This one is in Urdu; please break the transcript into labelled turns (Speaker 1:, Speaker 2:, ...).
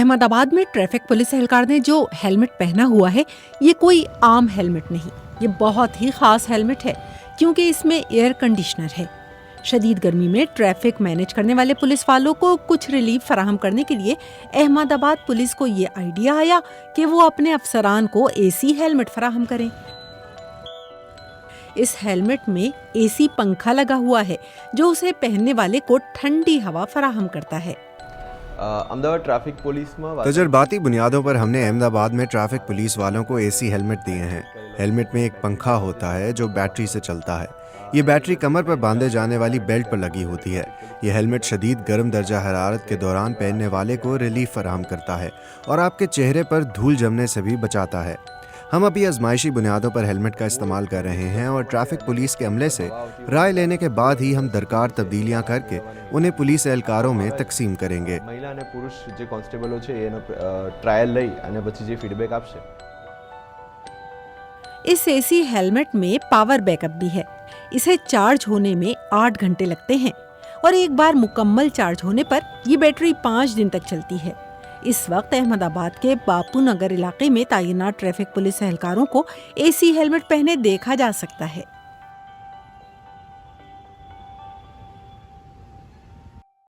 Speaker 1: احمد آباد میں ٹریفک پولیس اہلکار نے جو ہیلمٹ پہنا ہوا ہے یہ کوئی عام ہیلمٹ نہیں، یہ بہت ہی خاص ہیلمٹ ہے کیونکہ اس میں ایئر کنڈیشنر ہے۔ شدید گرمی میں ٹریفک مینیج کرنے والے پولیس والوں کو کچھ ریلیف فراہم کرنے کے لیے احمد آباد پولیس کو یہ آئیڈیا آیا کہ وہ اپنے افسران کو اے سی ہیلمٹ فراہم کریں۔ اس ہیلمٹ میں اے سی پنکھا لگا ہوا ہے جو اسے پہننے والے کو ٹھنڈی ہوا فراہم کرتا ہے۔
Speaker 2: تجرباتی بنیادوں پر ہم نے احمد آباد میں ٹریفک پولیس والوں کو اے سی ہیلمٹ دیے ہیں۔ ہیلمٹ میں ایک پنکھا ہوتا ہے جو بیٹری سے چلتا ہے۔ یہ بیٹری کمر پر باندھے جانے والی بیلٹ پر لگی ہوتی ہے۔ یہ ہیلمٹ شدید گرم درجہ حرارت کے دوران پہننے والے کو ریلیف فراہم کرتا ہے اور آپ کے چہرے پر دھول جمنے سے بھی بچاتا ہے۔ ہم ابھی آزمائشی بنیادوں پر ہیلمٹ کا استعمال کر رہے ہیں اور ٹریفک پولیس کے عملے سے رائے لینے کے بعد ہی ہم درکار تبدیلیاں کر کے انہیں پولیس اہلکاروں میں تقسیم کریں گے۔
Speaker 1: اس اے سی ہیلمٹ میں پاور بیک اپ بھی ہے۔ اسے چارج ہونے میں 8 گھنٹے لگتے ہیں اور ایک بار مکمل چارج ہونے پر یہ بیٹری 5 دن تک چلتی ہے۔ اس وقت احمد آباد کے باپو نگر علاقے میں تعینات ٹریفک پولیس اہلکاروں کو اے سی ہیلمٹ پہنے دیکھا جا سکتا ہے۔